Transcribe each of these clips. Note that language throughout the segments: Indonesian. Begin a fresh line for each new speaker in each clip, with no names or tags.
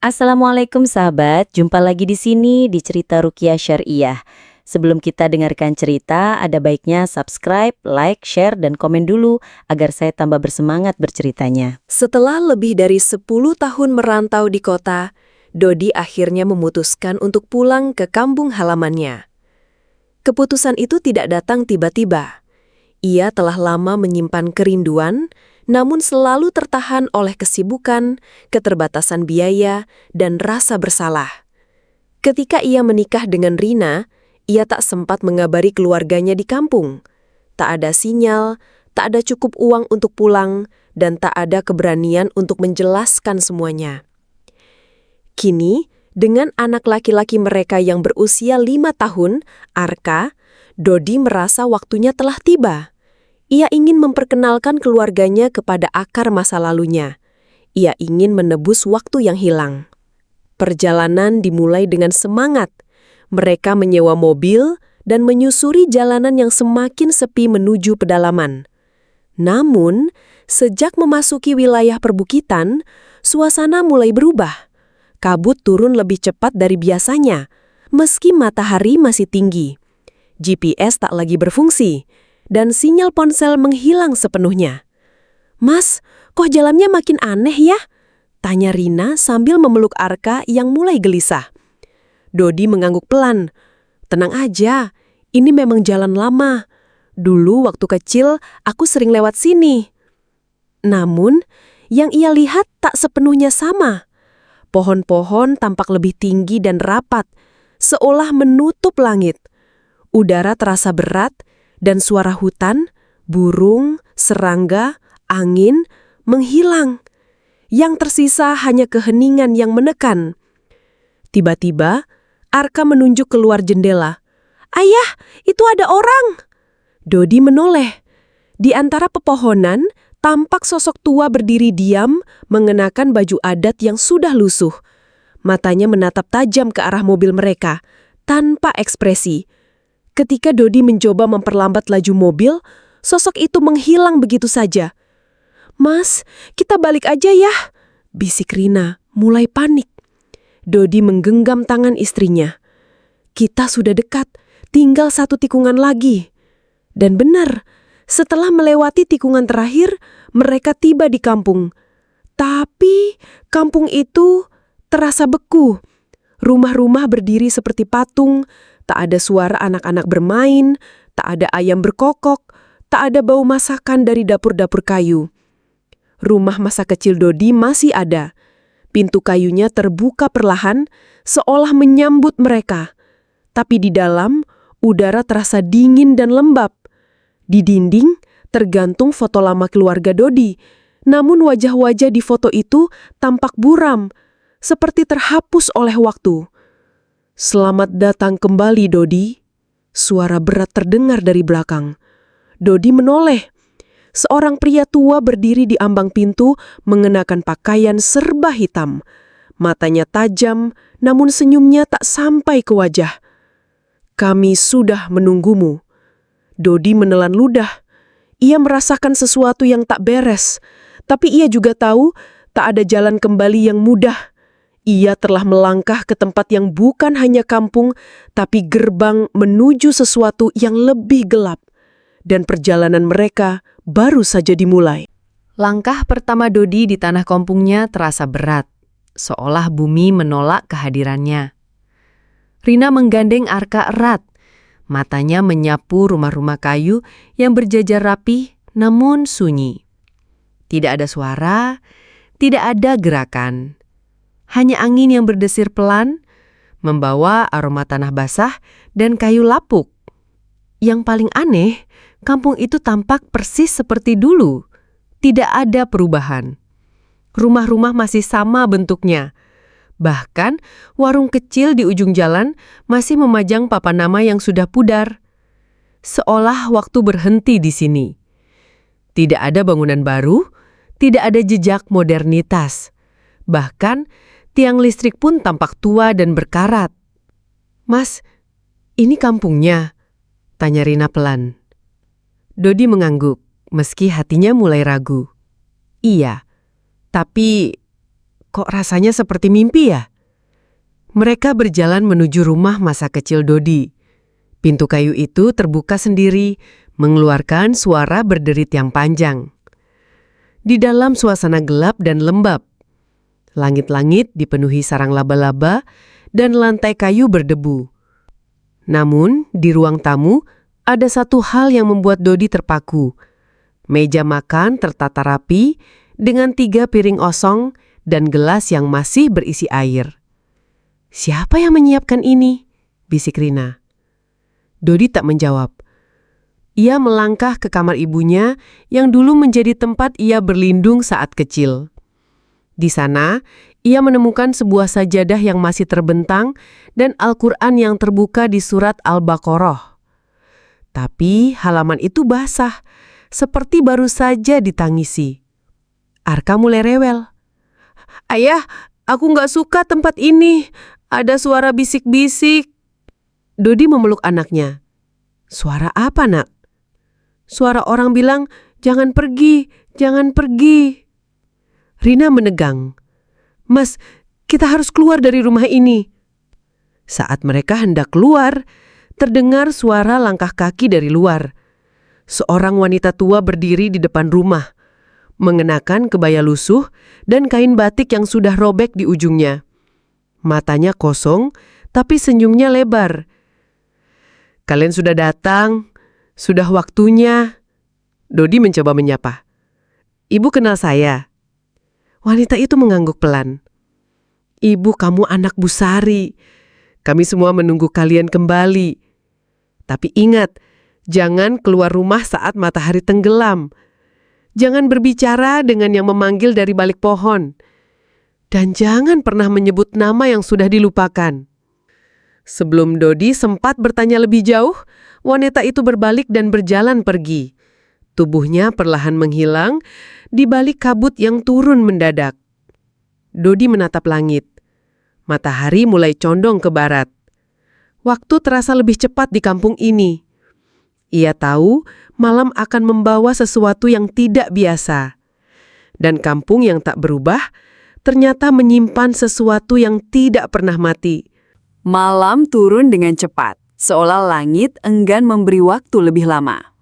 Assalamualaikum sahabat, jumpa lagi di sini di Cerita Ruqyah Syariah. Sebelum kita dengarkan cerita, ada baiknya subscribe, like, share, dan komen dulu agar saya tambah bersemangat berceritanya.
Setelah lebih dari 10 tahun merantau di kota, Dodi akhirnya memutuskan untuk pulang ke kampung halamannya. Keputusan itu tidak datang tiba-tiba. Ia telah lama menyimpan kerinduan, namun selalu tertahan oleh kesibukan, keterbatasan biaya, dan rasa bersalah. Ketika ia menikah dengan Rina, ia tak sempat mengabari keluarganya di kampung. Tak ada sinyal, tak ada cukup uang untuk pulang, dan tak ada keberanian untuk menjelaskan semuanya. Kini, dengan anak laki-laki mereka yang berusia 5 tahun, Arka, Dodi merasa waktunya telah tiba. Ia ingin memperkenalkan keluarganya kepada akar masa lalunya. Ia ingin menebus waktu yang hilang. Perjalanan dimulai dengan semangat. Mereka menyewa mobil dan menyusuri jalanan yang semakin sepi menuju pedalaman. Namun, sejak memasuki wilayah perbukitan, suasana mulai berubah. Kabut turun lebih cepat dari biasanya, meski matahari masih tinggi. GPS tak lagi berfungsi, dan sinyal ponsel menghilang sepenuhnya. "Mas, kok jalannya makin aneh ya?" tanya Rina sambil memeluk Arka yang mulai gelisah. Dodi mengangguk pelan. "Tenang aja, ini memang jalan lama. Dulu waktu kecil aku sering lewat sini." Namun, yang ia lihat tak sepenuhnya sama. Pohon-pohon tampak lebih tinggi dan rapat, seolah menutup langit. Udara terasa berat, dan suara hutan, burung, serangga, angin menghilang. Yang tersisa hanya keheningan yang menekan. Tiba-tiba, Arka menunjuk keluar jendela. "Ayah, itu ada orang!" Dodi menoleh. Di antara pepohonan, tampak sosok tua berdiri diam, mengenakan baju adat yang sudah lusuh. Matanya menatap tajam ke arah mobil mereka, tanpa ekspresi. Ketika Dodi mencoba memperlambat laju mobil, sosok itu menghilang begitu saja. "Mas, kita balik aja ya," bisik Rina, mulai panik. Dodi menggenggam tangan istrinya. "Kita sudah dekat, tinggal 1 tikungan lagi." Dan benar, setelah melewati tikungan terakhir, mereka tiba di kampung. Tapi kampung itu terasa beku. Rumah-rumah berdiri seperti patung, tak ada suara anak-anak bermain, tak ada ayam berkokok, tak ada bau masakan dari dapur-dapur kayu. Rumah masa kecil Dodi masih ada. Pintu kayunya terbuka perlahan, seolah menyambut mereka. Tapi di dalam, udara terasa dingin dan lembab. Di dinding, tergantung foto lama keluarga Dodi. Namun wajah-wajah di foto itu tampak buram, seperti terhapus oleh waktu. "Selamat datang kembali, Dodi." Suara berat terdengar dari belakang. Dodi menoleh. Seorang pria tua berdiri di ambang pintu mengenakan pakaian serba hitam. Matanya tajam, namun senyumnya tak sampai ke wajah. "Kami sudah menunggumu." Dodi menelan ludah. Ia merasakan sesuatu yang tak beres, tapi ia juga tahu tak ada jalan kembali yang mudah. Ia telah melangkah ke tempat yang bukan hanya kampung, tapi gerbang menuju sesuatu yang lebih gelap. Dan perjalanan mereka baru saja dimulai. Langkah pertama Dodi di tanah kampungnya terasa berat, seolah bumi menolak kehadirannya. Rina menggandeng Arka erat. Matanya menyapu rumah-rumah kayu yang berjajar rapi namun sunyi. Tidak ada suara, tidak ada gerakan. Hanya angin yang berdesir pelan, membawa aroma tanah basah dan kayu lapuk. Yang paling aneh, kampung itu tampak persis seperti dulu. Tidak ada perubahan. Rumah-rumah masih sama bentuknya. Bahkan, warung kecil di ujung jalan masih memajang papan nama yang sudah pudar. Seolah waktu berhenti di sini. Tidak ada bangunan baru, tidak ada jejak modernitas. Bahkan, tiang listrik pun tampak tua dan berkarat. "Mas, ini kampungnya?" tanya Rina pelan. Dodi mengangguk, meski hatinya mulai ragu. "Iya, tapi
Kok rasanya seperti mimpi ya? Mereka berjalan menuju rumah masa kecil Dodi. Pintu kayu itu terbuka sendiri, mengeluarkan suara berderit yang panjang. Di dalam suasana gelap dan lembab, langit-langit dipenuhi sarang laba-laba dan lantai kayu berdebu. Namun, di ruang tamu, ada satu hal yang membuat Dodi terpaku. Meja makan tertata rapi dengan 3 piring osong dan gelas yang masih berisi air. "Siapa yang menyiapkan ini?" bisik Rina. Dodi tak menjawab. Ia melangkah ke kamar ibunya yang dulu menjadi tempat ia berlindung saat kecil. Di sana, ia menemukan sebuah sajadah yang masih terbentang dan Al-Quran yang terbuka di surat Al-Baqarah. Tapi halaman itu basah, seperti baru saja ditangisi. Arka mulai rewel. "Ayah, aku nggak suka tempat ini. Ada suara bisik-bisik." Dodi memeluk anaknya. "Suara apa, Nak?" "Suara orang bilang, 'Jangan pergi, jangan pergi.'" Rina menegang. "Mas, kita harus keluar dari rumah ini." Saat mereka hendak keluar, terdengar suara langkah kaki dari luar. Seorang wanita tua berdiri di depan rumah, mengenakan kebaya lusuh dan kain batik yang sudah robek di ujungnya. Matanya kosong, tapi senyumnya lebar. "Kalian sudah datang, sudah waktunya." Dodi mencoba menyapa. "Ibu kenal saya." Wanita itu mengangguk pelan. "Ibu, kamu anak Bu Sari. Kami semua menunggu kalian kembali. Tapi ingat, jangan keluar rumah saat matahari tenggelam. Jangan berbicara dengan yang memanggil dari balik pohon. Dan jangan pernah menyebut nama yang sudah dilupakan." Sebelum Dodi sempat bertanya lebih jauh, wanita itu berbalik dan berjalan pergi. Tubuhnya perlahan menghilang di balik kabut yang turun mendadak. Dodi menatap langit. Matahari mulai condong ke barat. Waktu terasa lebih cepat di kampung ini. Ia tahu malam akan membawa sesuatu yang tidak biasa. Dan kampung yang tak berubah ternyata menyimpan sesuatu yang tidak pernah mati.
Malam turun dengan cepat, seolah langit enggan memberi waktu lebih lama.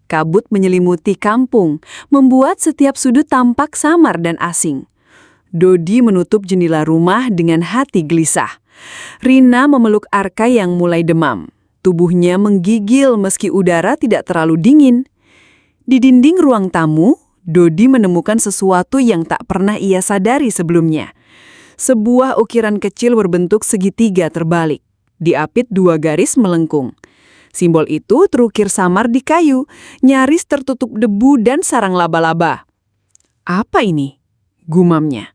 Kabut menyelimuti kampung, membuat setiap sudut tampak samar dan asing. Dodi menutup jendela rumah dengan hati gelisah. Rina memeluk Arka yang mulai demam. Tubuhnya menggigil meski udara tidak terlalu dingin. Di dinding ruang tamu, Dodi menemukan sesuatu yang tak pernah ia sadari sebelumnya. Sebuah ukiran kecil berbentuk segitiga terbalik. Diapit 2 garis melengkung. Simbol itu terukir samar di kayu, nyaris tertutup debu dan sarang laba-laba. "Apa ini?" gumamnya.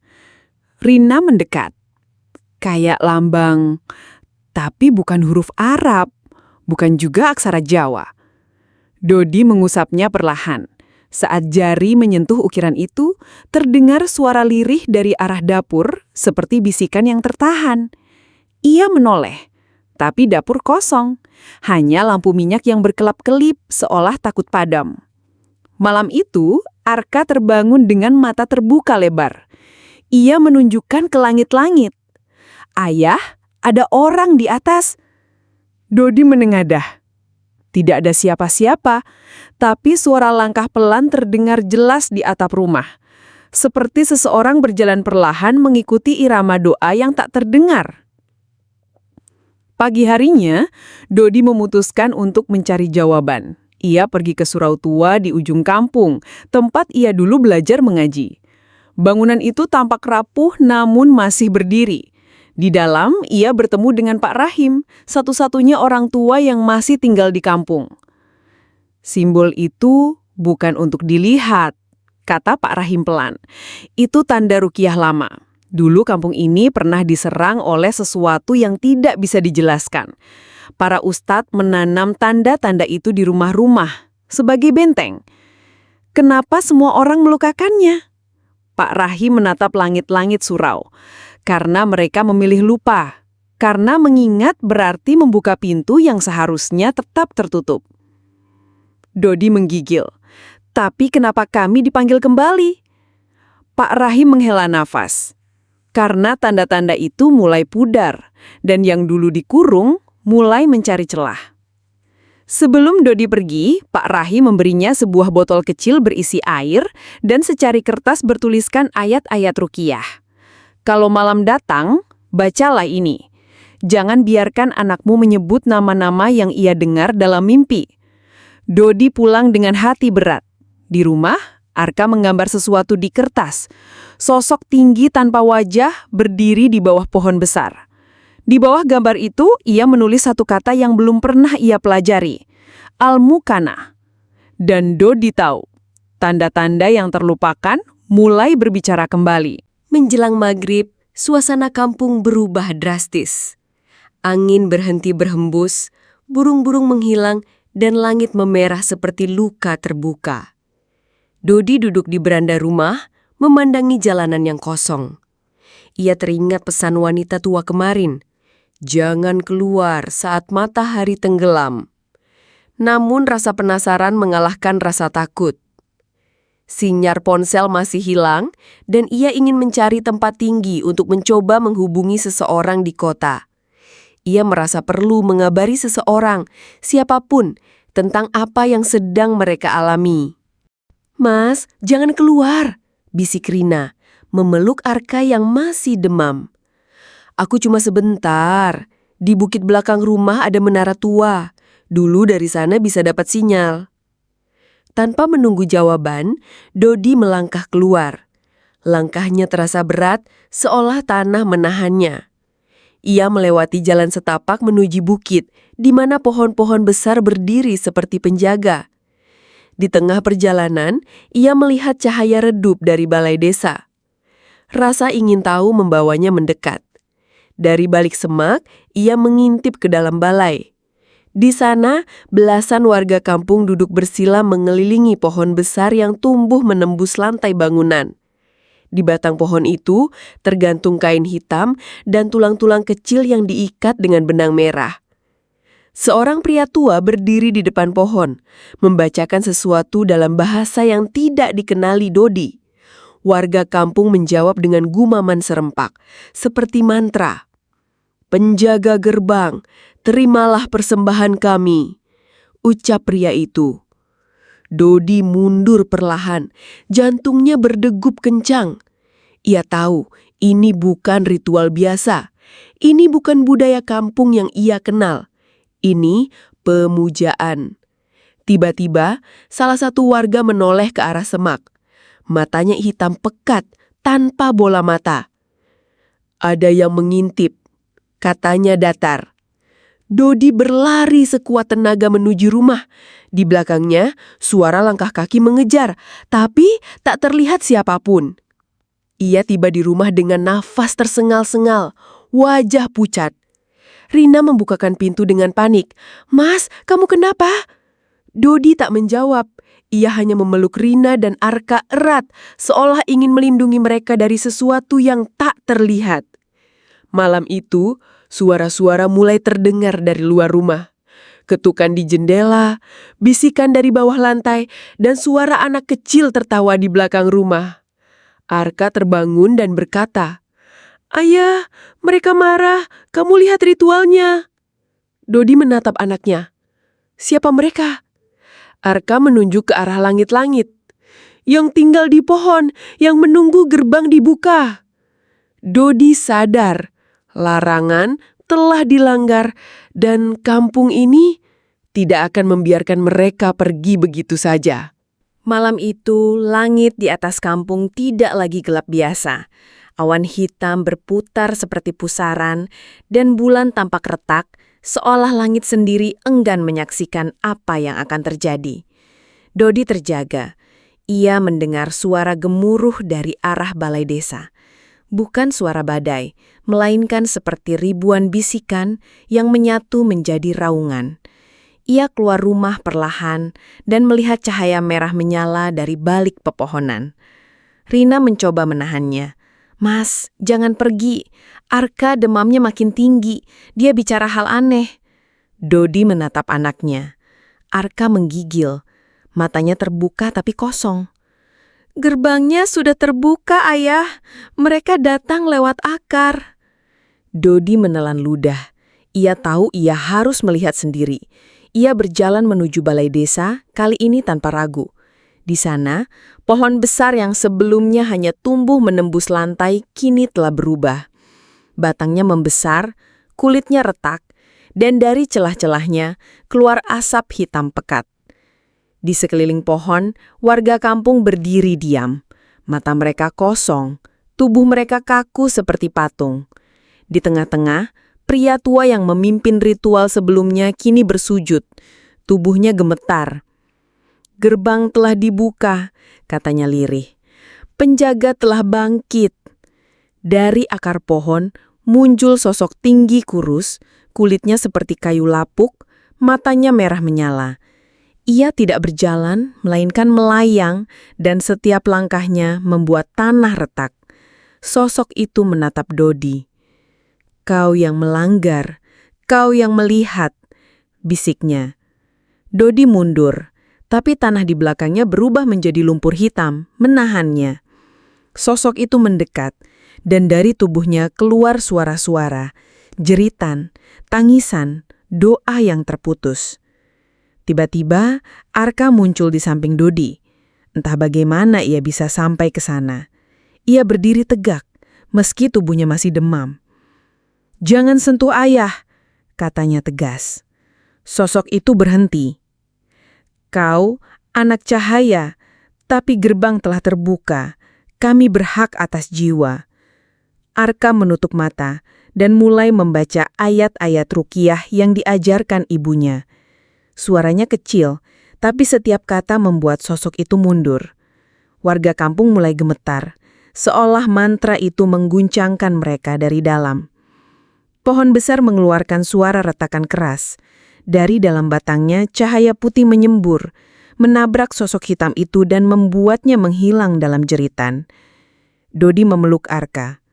Rina mendekat. Kayak lambang, tapi bukan huruf Arab, bukan juga aksara Jawa. Dodi mengusapnya perlahan. Saat jari menyentuh ukiran itu, terdengar suara lirih dari arah dapur, seperti bisikan yang tertahan. Ia menoleh, tapi dapur kosong. Hanya lampu minyak yang berkelap-kelip, seolah takut padam. Malam itu, Arka terbangun dengan mata terbuka lebar. Ia menunjukkan ke langit-langit. "Ayah, ada orang di atas." Dodi menengadah. Tidak ada siapa-siapa, tapi suara langkah pelan terdengar jelas di atap rumah. Seperti seseorang berjalan perlahan mengikuti irama doa yang tak terdengar. Pagi harinya, Dodi memutuskan untuk mencari jawaban. Ia pergi ke surau tua di ujung kampung, tempat ia dulu belajar mengaji. Bangunan itu tampak rapuh namun masih berdiri. Di dalam, ia bertemu dengan Pak Rahim, satu-satunya orang tua yang masih tinggal di kampung. "Simbol itu bukan untuk dilihat," kata Pak Rahim pelan. "Itu tanda ruqyah lama. Dulu kampung ini pernah diserang oleh sesuatu yang tidak bisa dijelaskan. Para ustadz menanam tanda-tanda itu di rumah-rumah sebagai benteng. Kenapa semua orang melukakannya?" Pak Rahim menatap langit-langit surau. "Karena mereka memilih lupa. Karena mengingat berarti membuka pintu yang seharusnya tetap tertutup." Dodi menggigil. "Tapi kenapa kami dipanggil kembali?" Pak Rahim menghela nafas. Karena tanda-tanda itu mulai pudar, dan yang dulu dikurung mulai mencari celah. Sebelum Dodi pergi, Pak Rahi memberinya sebuah botol kecil berisi air dan secari kertas bertuliskan ayat-ayat ruqyah. Kalau malam datang, bacalah ini. Jangan biarkan anakmu menyebut nama-nama yang ia dengar dalam mimpi. Dodi pulang dengan hati berat. Di rumah, Arka menggambar sesuatu di kertas. Sosok tinggi tanpa wajah berdiri di bawah pohon besar. Di bawah gambar itu, ia menulis satu kata yang belum pernah ia pelajari. Al-Mukana. Dan Dodi tahu, tanda-tanda yang terlupakan mulai berbicara kembali.
Menjelang maghrib, suasana kampung berubah drastis. Angin berhenti berhembus, burung-burung menghilang, dan langit memerah seperti luka terbuka. Dodi duduk di beranda rumah, memandangi jalanan yang kosong. Ia teringat pesan wanita tua kemarin, jangan keluar saat matahari tenggelam. Namun rasa penasaran mengalahkan rasa takut. Sinyar ponsel masih hilang, dan ia ingin mencari tempat tinggi untuk mencoba menghubungi seseorang di kota. Ia merasa perlu mengabari seseorang, siapapun, tentang apa yang sedang mereka alami. "Mas, jangan keluar," bisik Rina, memeluk Arka yang masih demam. "Aku cuma sebentar. Di bukit belakang rumah ada menara tua. Dulu dari sana bisa dapat sinyal." Tanpa menunggu jawaban, Dodi melangkah keluar. Langkahnya terasa berat, seolah tanah menahannya. Ia melewati jalan setapak menuju bukit, di mana pohon-pohon besar berdiri seperti penjaga. Di tengah perjalanan, ia melihat cahaya redup dari balai desa. Rasa ingin tahu membawanya mendekat. Dari balik semak, ia mengintip ke dalam balai. Di sana, belasan warga kampung duduk bersila mengelilingi pohon besar yang tumbuh menembus lantai bangunan. Di batang pohon itu, tergantung kain hitam dan tulang-tulang kecil yang diikat dengan benang merah. Seorang pria tua berdiri di depan pohon, membacakan sesuatu dalam bahasa yang tidak dikenali Dodi. Warga kampung menjawab dengan gumaman serempak, seperti mantra. "Penjaga gerbang, terimalah persembahan kami," ucap pria itu. Dodi mundur perlahan, jantungnya berdegup kencang. Ia tahu ini bukan ritual biasa. Ini bukan budaya kampung yang ia kenal. Ini pemujaan. Tiba-tiba, salah satu warga menoleh ke arah semak. Matanya hitam pekat, tanpa bola mata. "Ada yang mengintip," katanya datar. Dodi berlari sekuat tenaga menuju rumah. Di belakangnya, suara langkah kaki mengejar, tapi tak terlihat siapapun. Ia tiba di rumah dengan nafas tersengal-sengal, wajah pucat. Rina membukakan pintu dengan panik. "Mas, kamu kenapa?" Dodi tak menjawab. Ia hanya memeluk Rina dan Arka erat, seolah ingin melindungi mereka dari sesuatu yang tak terlihat. Malam itu, suara-suara mulai terdengar dari luar rumah. Ketukan di jendela, bisikan dari bawah lantai, dan suara anak kecil tertawa di belakang rumah. Arka terbangun dan berkata, "Ayah, mereka marah. Kamu lihat ritualnya." Dodi menatap anaknya. "Siapa mereka?" Arka menunjuk ke arah langit-langit. "Yang tinggal di pohon, yang menunggu gerbang dibuka." Dodi sadar, larangan telah dilanggar dan kampung ini tidak akan membiarkan mereka pergi begitu saja. Malam itu, langit di atas kampung tidak lagi gelap biasa. Awan hitam berputar seperti pusaran, dan bulan tampak retak, seolah langit sendiri enggan menyaksikan apa yang akan terjadi. Dodi terjaga. Ia mendengar suara gemuruh dari arah balai desa. Bukan suara badai, melainkan seperti ribuan bisikan yang menyatu menjadi raungan. Ia keluar rumah perlahan dan melihat cahaya merah menyala dari balik pepohonan. Rina mencoba menahannya. "Mas, jangan pergi. Arka demamnya makin tinggi. Dia bicara hal aneh." Dodi menatap anaknya. Arka menggigil. Matanya terbuka tapi kosong. Gerbangnya sudah terbuka, Ayah. Mereka datang lewat akar. Dodi menelan ludah. Ia tahu ia harus melihat sendiri. Ia berjalan menuju balai desa, kali ini tanpa ragu. Di sana, pohon besar yang sebelumnya hanya tumbuh menembus lantai kini telah berubah. Batangnya membesar, kulitnya retak, dan dari celah-celahnya keluar asap hitam pekat. Di sekeliling pohon, warga kampung berdiri diam. Mata mereka kosong, tubuh mereka kaku seperti patung. Di tengah-tengah, pria tua yang memimpin ritual sebelumnya kini bersujud. Tubuhnya gemetar. Gerbang telah dibuka, katanya lirih. Penjaga telah bangkit. Dari akar pohon muncul sosok tinggi kurus, kulitnya seperti kayu lapuk, matanya merah menyala. Ia tidak berjalan, melainkan melayang, dan setiap langkahnya membuat tanah retak. Sosok itu menatap Dodi. "Kau yang melanggar, kau yang melihat," bisiknya. Dodi mundur, tapi tanah di belakangnya berubah menjadi lumpur hitam, menahannya. Sosok itu mendekat, dan dari tubuhnya keluar suara-suara, jeritan, tangisan, doa yang terputus. Tiba-tiba, Arka muncul di samping Dodi. Entah bagaimana ia bisa sampai ke sana. Ia berdiri tegak, meski tubuhnya masih demam. "Jangan sentuh ayah," katanya tegas. Sosok itu berhenti. "Kau, anak cahaya, tapi gerbang telah terbuka. Kami berhak atas jiwa." Arka menutup mata dan mulai membaca ayat-ayat ruqyah yang diajarkan ibunya. Suaranya kecil, tapi setiap kata membuat sosok itu mundur. Warga kampung mulai gemetar, seolah mantra itu mengguncangkan mereka dari dalam. Pohon besar mengeluarkan suara retakan keras. Dari dalam batangnya, cahaya putih menyembur, menabrak sosok hitam itu dan membuatnya menghilang dalam jeritan. Dodi memeluk Arka.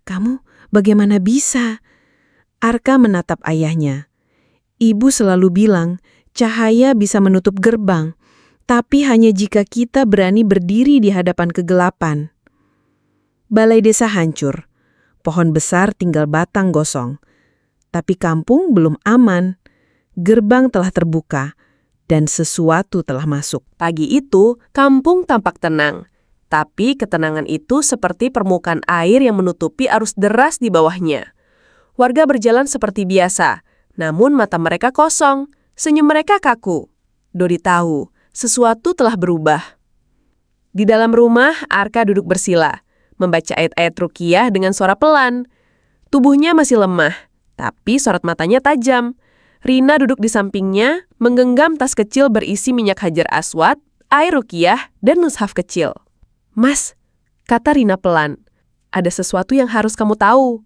"Kamu bagaimana bisa?" Arka menatap ayahnya. "Ibu selalu bilang, cahaya bisa menutup gerbang, tapi hanya jika kita berani berdiri di hadapan kegelapan." Balai desa hancur. Pohon besar tinggal batang gosong. Tapi kampung belum aman. Gerbang telah terbuka, dan sesuatu telah masuk.
Pagi itu, kampung tampak tenang. Tapi ketenangan itu seperti permukaan air yang menutupi arus deras di bawahnya. Warga berjalan seperti biasa, namun mata mereka kosong, senyum mereka kaku. Dodi tahu, sesuatu telah berubah. Di dalam rumah, Arka duduk bersila, membaca ayat-ayat ruqyah dengan suara pelan. Tubuhnya masih lemah, tapi sorot matanya tajam. Rina duduk di sampingnya, menggenggam tas kecil berisi minyak hajar aswad, air ruqyah, dan mushaf kecil. "Mas," kata Rina pelan, "ada sesuatu yang harus kamu tahu."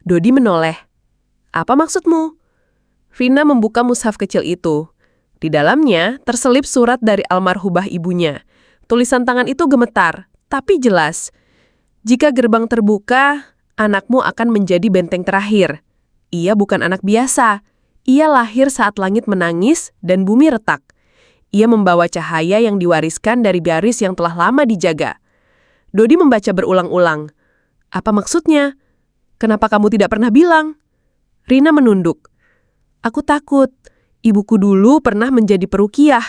Dodi menoleh. "Apa maksudmu?" Rina membuka mushaf kecil itu. Di dalamnya terselip surat dari almarhumah ibunya. Tulisan tangan itu gemetar, tapi jelas. "Jika gerbang terbuka, anakmu akan menjadi benteng terakhir. Ia bukan anak biasa. Ia lahir saat langit menangis dan bumi retak. Ia membawa cahaya yang diwariskan dari garis yang telah lama dijaga." Dodi membaca berulang-ulang. "Apa maksudnya? Kenapa kamu tidak pernah bilang?" Rina menunduk. "Aku takut. Ibuku dulu pernah menjadi peruqyah,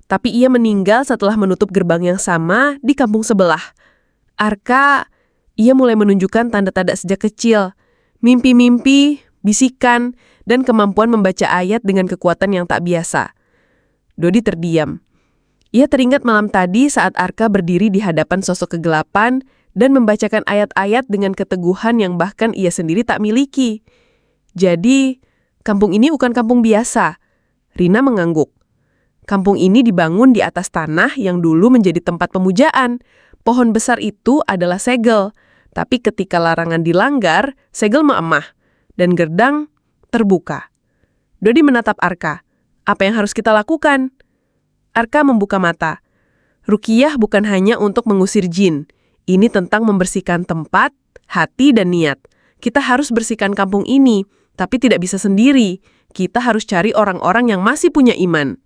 tapi ia meninggal setelah menutup gerbang yang sama di kampung sebelah. Arka," ia mulai menunjukkan tanda-tanda sejak kecil. Mimpi-mimpi, bisikan, dan kemampuan membaca ayat dengan kekuatan yang tak biasa. Dodi terdiam. Ia teringat malam tadi saat Arka berdiri di hadapan sosok kegelapan dan membacakan ayat-ayat dengan keteguhan yang bahkan ia sendiri tak miliki. Jadi, kampung ini bukan kampung biasa. Rina mengangguk. Kampung ini dibangun di atas tanah yang dulu menjadi tempat pemujaan. Pohon besar itu adalah segel. Tapi ketika larangan dilanggar, segel meemah. Dan gerbang terbuka. Dodi menatap Arka. "Apa yang harus kita lakukan?" Arka membuka mata. "Ruqyah bukan hanya untuk mengusir jin. Ini tentang membersihkan tempat, hati, dan niat. Kita harus bersihkan kampung ini, tapi tidak bisa sendiri. Kita harus cari orang-orang yang masih punya iman."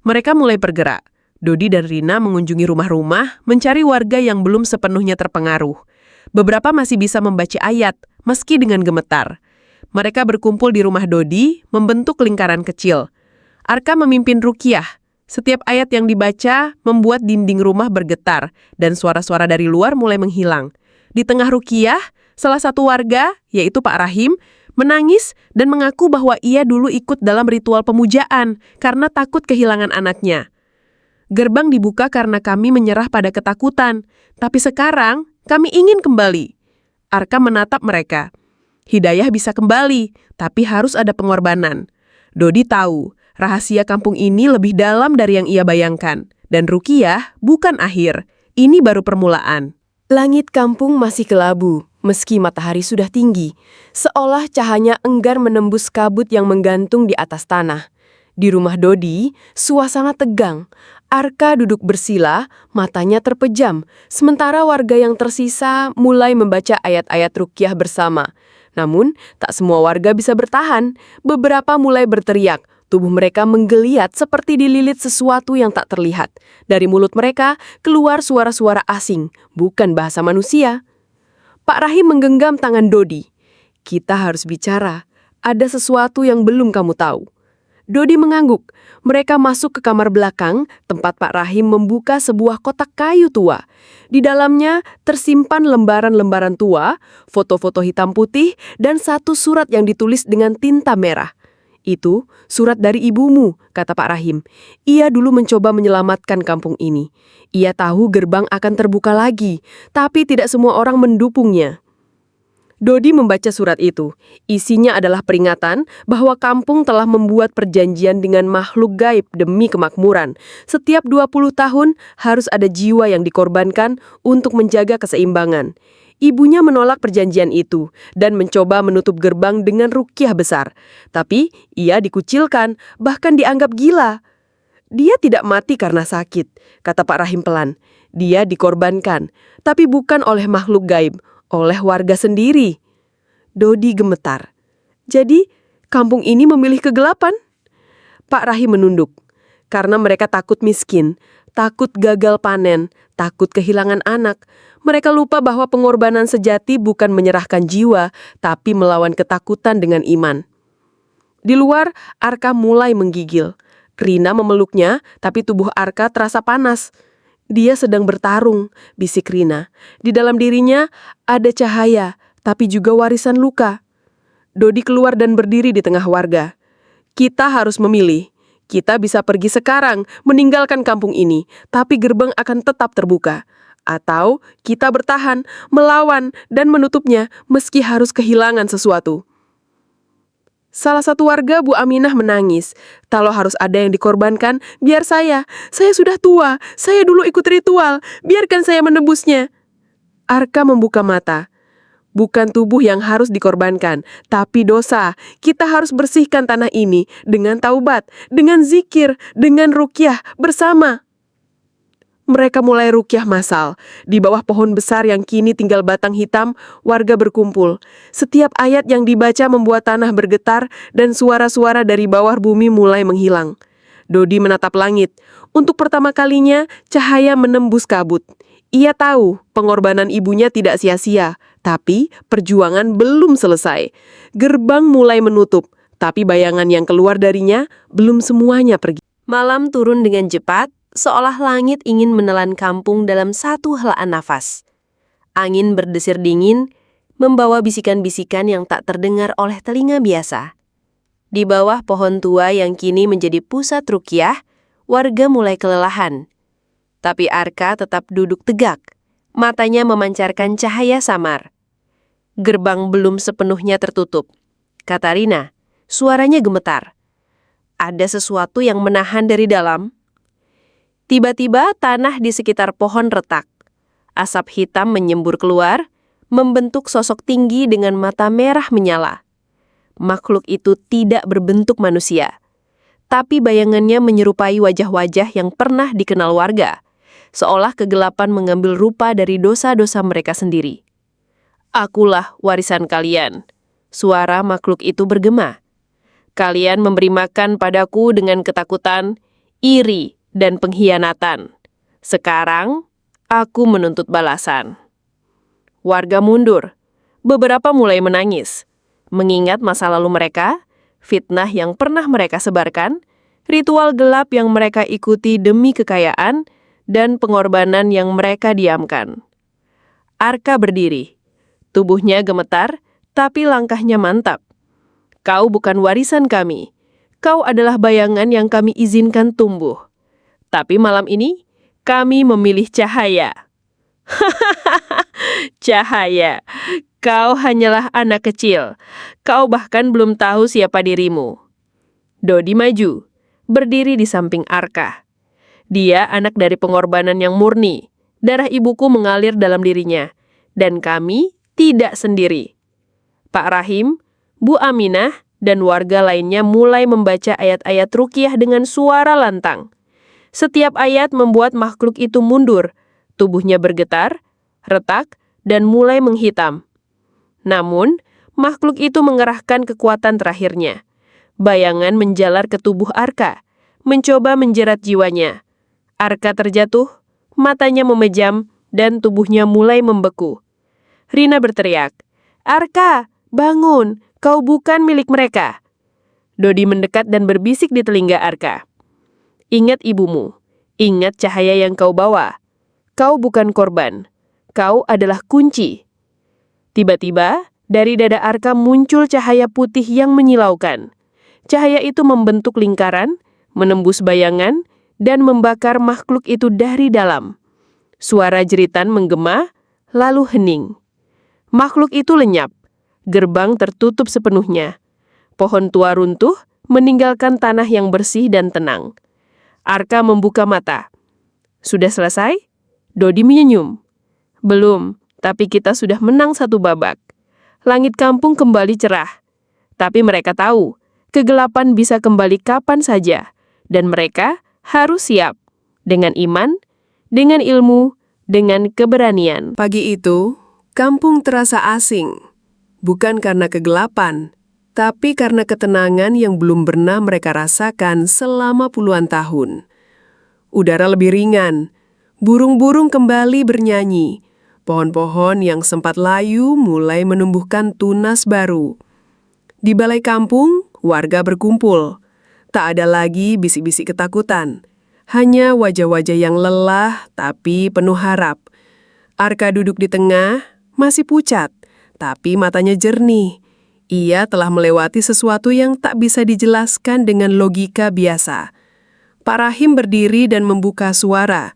Mereka mulai bergerak. Dodi dan Rina mengunjungi rumah-rumah, mencari warga yang belum sepenuhnya terpengaruh. Beberapa masih bisa membaca ayat, meski dengan gemetar. Mereka berkumpul di rumah Dodi, membentuk lingkaran kecil. Arka memimpin ruqyah. Setiap ayat yang dibaca membuat dinding rumah bergetar, dan suara-suara dari luar mulai menghilang. Di tengah ruqyah, salah satu warga, yaitu Pak Rahim, menangis dan mengaku bahwa ia dulu ikut dalam ritual pemujaan karena takut kehilangan anaknya. Gerbang dibuka karena kami menyerah pada ketakutan, tapi sekarang kami ingin kembali. Arka menatap mereka. Hidayah bisa kembali, tapi harus ada pengorbanan. Dodi tahu, rahasia kampung ini lebih dalam dari yang ia bayangkan. Dan ruqyah bukan akhir, ini baru permulaan.
Langit kampung masih kelabu, meski matahari sudah tinggi, seolah cahanya enggan menembus kabut yang menggantung di atas tanah. Di rumah Dodi, suasana tegang. Arka duduk bersila, matanya terpejam, sementara warga yang tersisa mulai membaca ayat-ayat ruqyah bersama. Namun, tak semua warga bisa bertahan. Beberapa mulai berteriak. Tubuh mereka menggeliat seperti dililit sesuatu yang tak terlihat. Dari mulut mereka keluar suara-suara asing, bukan bahasa manusia. Pak Rahim menggenggam tangan Dodi. Kita harus bicara. Ada sesuatu yang belum kamu tahu. Dodi mengangguk. Mereka masuk ke kamar belakang, tempat Pak Rahim membuka sebuah kotak kayu tua. Di dalamnya tersimpan lembaran-lembaran tua, foto-foto hitam putih, dan satu surat yang ditulis dengan tinta merah. Itu surat dari ibumu, kata Pak Rahim. Ia dulu mencoba menyelamatkan kampung ini. Ia tahu gerbang akan terbuka lagi, tapi tidak semua orang mendukungnya. Dodi membaca surat itu. Isinya adalah peringatan bahwa kampung telah membuat perjanjian dengan makhluk gaib demi kemakmuran. Setiap 20 tahun harus ada jiwa yang dikorbankan untuk menjaga keseimbangan. Ibunya menolak perjanjian itu dan mencoba menutup gerbang dengan ruqyah besar. Tapi ia dikucilkan, bahkan dianggap gila. Dia tidak mati karena sakit, kata Pak Rahim pelan. Dia dikorbankan, tapi bukan oleh makhluk gaib, oleh warga sendiri. Dodi gemetar. Jadi, kampung ini memilih kegelapan? Pak Rahim menunduk. Karena mereka takut miskin, takut gagal panen, takut kehilangan anak. Mereka lupa bahwa pengorbanan sejati bukan menyerahkan jiwa, tapi melawan ketakutan dengan iman. Di luar, Arka mulai menggigil. Rina memeluknya, tapi tubuh Arka terasa panas. Dia sedang bertarung, bisik Rina. Di dalam dirinya ada cahaya, tapi juga warisan luka. Dodi keluar dan berdiri di tengah warga. Kita harus memilih. Kita bisa pergi sekarang, meninggalkan kampung ini, tapi gerbang akan tetap terbuka. Atau kita bertahan, melawan, dan menutupnya meski harus kehilangan sesuatu. Salah satu warga, Bu Aminah, menangis. Kalau harus ada yang dikorbankan, biar saya sudah tua, saya dulu ikut ritual, biarkan saya menebusnya. Arka membuka mata. Bukan tubuh yang harus dikorbankan, tapi dosa. Kita harus bersihkan tanah ini dengan taubat, dengan zikir, dengan ruqyah bersama. Mereka mulai ruqyah massal. Di bawah pohon besar yang kini tinggal batang hitam, warga berkumpul. Setiap ayat yang dibaca membuat tanah bergetar dan suara-suara dari bawah bumi mulai menghilang. Dodi menatap langit. Untuk pertama kalinya, cahaya menembus kabut. Ia tahu pengorbanan ibunya tidak sia-sia, tapi perjuangan belum selesai. Gerbang mulai menutup, tapi bayangan yang keluar darinya belum semuanya pergi. Malam turun dengan cepat, seolah langit ingin menelan kampung dalam satu helaan nafas. Angin berdesir dingin, membawa bisikan-bisikan yang tak terdengar oleh telinga biasa. Di bawah pohon tua yang kini menjadi pusat ruqyah, warga mulai kelelahan. Tapi Arka tetap duduk tegak, matanya memancarkan cahaya samar. Gerbang belum sepenuhnya tertutup. Kata Rina, suaranya gemetar. Ada sesuatu yang menahan dari dalam. Tiba-tiba tanah di sekitar pohon retak. Asap hitam menyembur keluar, membentuk sosok tinggi dengan mata merah menyala. Makhluk itu tidak berbentuk manusia, tapi bayangannya menyerupai wajah-wajah yang pernah dikenal warga, seolah kegelapan mengambil rupa dari dosa-dosa mereka sendiri. Akulah warisan kalian, suara makhluk itu bergema. Kalian memberi makan padaku dengan ketakutan, iri,
dan pengkhianatan. Sekarang, aku menuntut balasan." Warga mundur. Beberapa mulai menangis, mengingat masa lalu mereka, fitnah yang pernah mereka sebarkan, ritual gelap yang mereka ikuti demi kekayaan, dan pengorbanan yang mereka diamkan. Arka berdiri. Tubuhnya gemetar, tapi langkahnya mantap. "Kau bukan warisan kami. Kau adalah bayangan yang kami izinkan tumbuh. Tapi malam ini, kami memilih cahaya." Cahaya. Kau hanyalah anak kecil. Kau bahkan belum tahu siapa dirimu. Dodi maju, berdiri di samping Arka. Dia anak dari pengorbanan yang murni. Darah ibuku mengalir dalam dirinya. Dan kami tidak sendiri. Pak Rahim, Bu Aminah, dan warga lainnya mulai membaca ayat-ayat ruqyah dengan suara lantang. Setiap ayat membuat makhluk itu mundur. Tubuhnya bergetar, retak, dan mulai menghitam. Namun, makhluk itu mengerahkan kekuatan terakhirnya. Bayangan menjalar ke tubuh Arka, mencoba menjerat jiwanya. Arka terjatuh, matanya memejam, dan tubuhnya mulai membeku. Rina berteriak, "Arka, bangun, kau bukan milik mereka." Dodi mendekat dan berbisik di telinga Arka. "Ingat ibumu, ingat cahaya yang kau bawa. Kau bukan korban, kau adalah kunci." Tiba-tiba, dari dada Arka muncul cahaya putih yang menyilaukan. Cahaya itu membentuk lingkaran, menembus bayangan, dan membakar makhluk itu dari dalam. Suara jeritan menggema, lalu hening. Makhluk itu lenyap. Gerbang tertutup sepenuhnya. Pohon tua runtuh, meninggalkan tanah yang bersih dan tenang. Arka membuka mata. "Sudah selesai?" Dodi menyenyum. "Belum, tapi kita sudah menang satu babak. Langit kampung kembali cerah. Tapi mereka tahu, kegelapan bisa kembali kapan saja. Dan mereka harus siap. Dengan iman, dengan ilmu, dengan keberanian."
Pagi itu, kampung terasa asing. Bukan karena kegelapan, tapi karena ketenangan yang belum pernah mereka rasakan selama puluhan tahun. Udara lebih ringan, burung-burung kembali bernyanyi, pohon-pohon yang sempat layu mulai menumbuhkan tunas baru. Di balai kampung, warga berkumpul. Tak ada lagi bisik-bisik ketakutan, hanya wajah-wajah yang lelah tapi penuh harap. Arka duduk di tengah, masih pucat, tapi matanya jernih. Ia telah melewati sesuatu yang tak bisa dijelaskan dengan logika biasa. Pak Rahim berdiri dan membuka suara.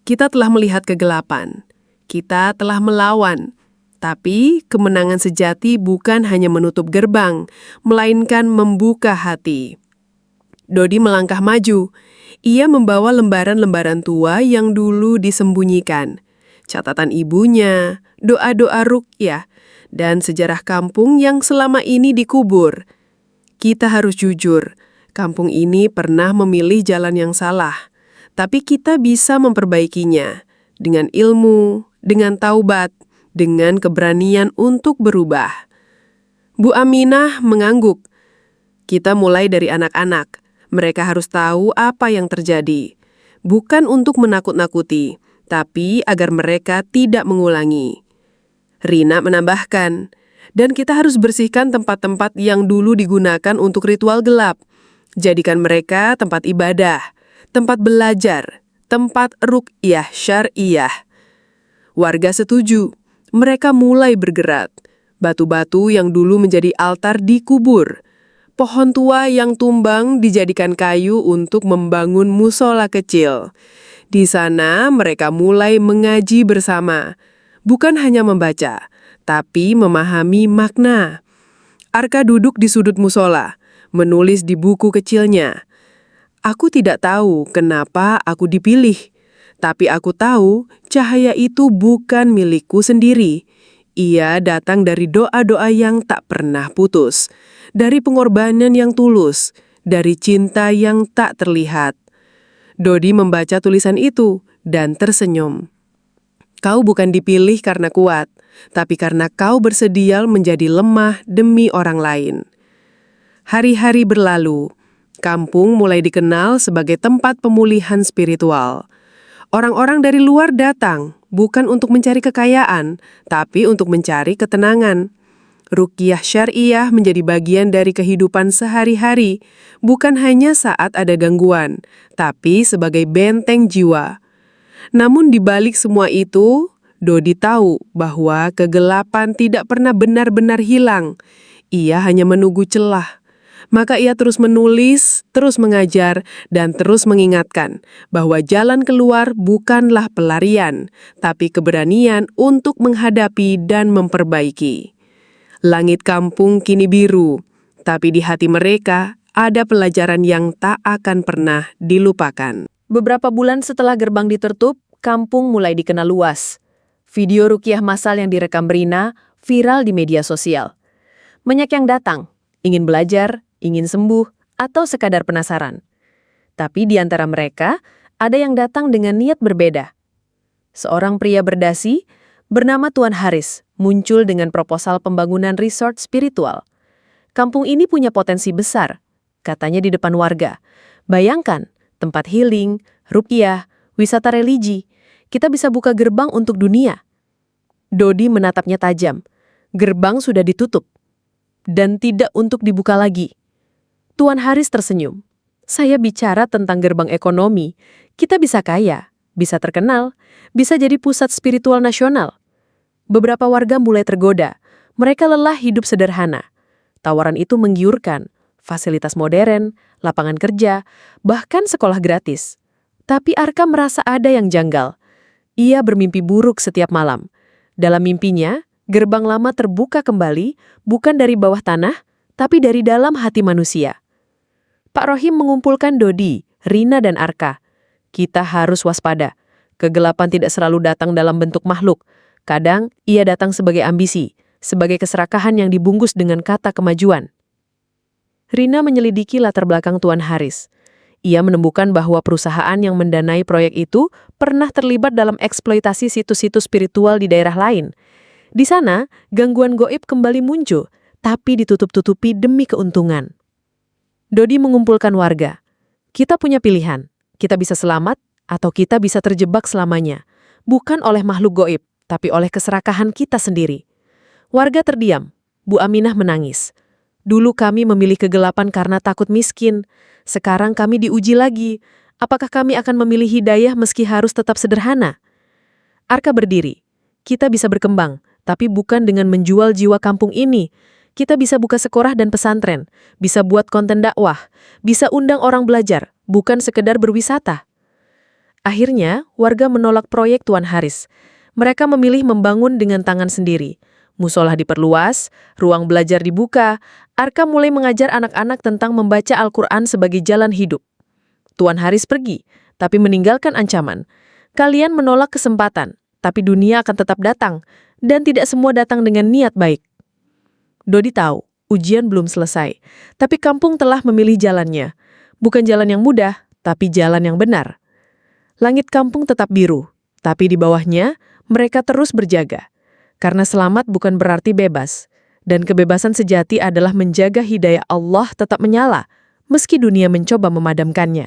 "Kita telah melihat kegelapan. Kita telah melawan. Tapi kemenangan sejati bukan hanya menutup gerbang, melainkan membuka hati." Dodi melangkah maju. Ia membawa lembaran-lembaran tua yang dulu disembunyikan. Catatan ibunya, doa-doa ruqyah, dan sejarah kampung yang selama ini dikubur. Kita harus jujur, kampung ini pernah memilih jalan yang salah. Tapi kita bisa memperbaikinya dengan ilmu, dengan taubat, dengan keberanian untuk berubah. Bu Aminah mengangguk. "Kita mulai dari anak-anak. Mereka harus tahu apa yang terjadi. Bukan untuk menakut-nakuti, tapi agar mereka tidak mengulangi." Rina menambahkan, "Dan kita harus bersihkan tempat-tempat yang dulu digunakan untuk ritual gelap. Jadikan mereka tempat ibadah, tempat belajar, tempat ruqyah syariah." Warga setuju. Mereka mulai bergerak. Batu-batu yang dulu menjadi altar dikubur. Pohon tua yang tumbang dijadikan kayu untuk membangun musola kecil. Di sana mereka mulai mengaji bersama. Bukan hanya membaca, tapi memahami makna. Arka duduk di sudut musola, menulis di buku kecilnya. "Aku tidak tahu kenapa aku dipilih, tapi aku tahu cahaya itu bukan milikku sendiri. Ia datang dari doa-doa yang tak pernah putus, dari pengorbanan yang tulus, dari cinta yang tak terlihat." Dodi membaca tulisan itu dan tersenyum. "Kau bukan dipilih karena kuat, tapi karena kau bersedia menjadi lemah demi orang lain." Hari-hari berlalu.
Kampung mulai dikenal sebagai tempat pemulihan spiritual. Orang-orang dari luar datang, bukan untuk mencari kekayaan, tapi untuk mencari ketenangan. Ruqyah syariah menjadi bagian dari kehidupan sehari-hari, bukan hanya saat ada gangguan, tapi sebagai benteng jiwa. Namun di balik semua itu, Dodi tahu bahwa kegelapan tidak pernah benar-benar hilang. Ia hanya menunggu celah. Maka ia terus menulis, terus mengajar, dan terus mengingatkan bahwa jalan keluar bukanlah pelarian, tapi keberanian untuk menghadapi dan memperbaiki. Langit kampung kini biru, tapi di hati mereka ada pelajaran yang tak akan pernah dilupakan.
Beberapa bulan setelah gerbang ditutup, kampung mulai dikenal luas. Video ruqyah massal yang direkam Rina viral di media sosial. Banyak yang datang, ingin belajar, ingin sembuh, atau sekadar penasaran. Tapi di antara mereka, ada yang datang dengan niat berbeda. Seorang pria berdasi, bernama Tuan Haris, muncul dengan proposal pembangunan resort spiritual. Kampung ini punya potensi besar, katanya di depan warga. Bayangkan, tempat healing, ruqyah, wisata religi, kita bisa buka gerbang untuk dunia. Dodi menatapnya tajam. Gerbang sudah ditutup. Dan tidak untuk dibuka lagi. Tuan Haris tersenyum. Saya bicara tentang gerbang ekonomi. Kita bisa kaya, bisa terkenal, bisa jadi pusat spiritual nasional. Beberapa warga mulai tergoda. Mereka lelah hidup sederhana. Tawaran itu menggiurkan. Fasilitas modern, lapangan kerja, bahkan sekolah gratis. Tapi Arka merasa ada yang janggal. Ia bermimpi buruk setiap malam. Dalam mimpinya, gerbang lama terbuka kembali, bukan dari bawah tanah, tapi dari dalam hati manusia. Pak Rohim mengumpulkan Dodi, Rina, dan Arka. Kita harus waspada. Kegelapan tidak selalu datang dalam bentuk makhluk. Kadang, ia datang sebagai ambisi, sebagai keserakahan yang dibungkus dengan kata kemajuan. Rina menyelidiki latar belakang Tuan Haris. Ia menemukan bahwa perusahaan yang mendanai proyek itu pernah terlibat dalam eksploitasi situs-situs spiritual di daerah lain. Di sana, gangguan goib kembali muncul, tapi ditutup-tutupi demi keuntungan. Dodi mengumpulkan warga. Kita punya pilihan. Kita bisa selamat, atau kita bisa terjebak selamanya. Bukan oleh makhluk goib, tapi oleh keserakahan kita sendiri. Warga terdiam. Bu Aminah menangis. Dulu kami memilih kegelapan karena takut miskin. Sekarang kami diuji lagi. Apakah kami akan memilih hidayah meski harus tetap sederhana? Arka berdiri. Kita bisa berkembang, tapi bukan dengan menjual jiwa kampung ini. Kita bisa buka sekolah dan pesantren, bisa buat konten dakwah, bisa undang orang belajar, bukan sekedar berwisata. Akhirnya, warga menolak proyek Tuan Haris. Mereka memilih membangun dengan tangan sendiri. Musolah diperluas, ruang belajar dibuka. Arka mulai mengajar anak-anak tentang membaca Al-Quran sebagai jalan hidup. Tuan Haris pergi, tapi meninggalkan ancaman. Kalian menolak kesempatan, tapi dunia akan tetap datang, dan tidak semua datang dengan niat baik. Dodi tahu, ujian belum selesai, tapi kampung telah memilih jalannya. Bukan jalan yang mudah, tapi jalan yang benar. Langit kampung tetap biru, tapi di bawahnya, mereka terus berjaga. Karena selamat bukan berarti bebas. Dan kebebasan sejati adalah menjaga hidayah Allah tetap menyala, meski dunia mencoba memadamkannya.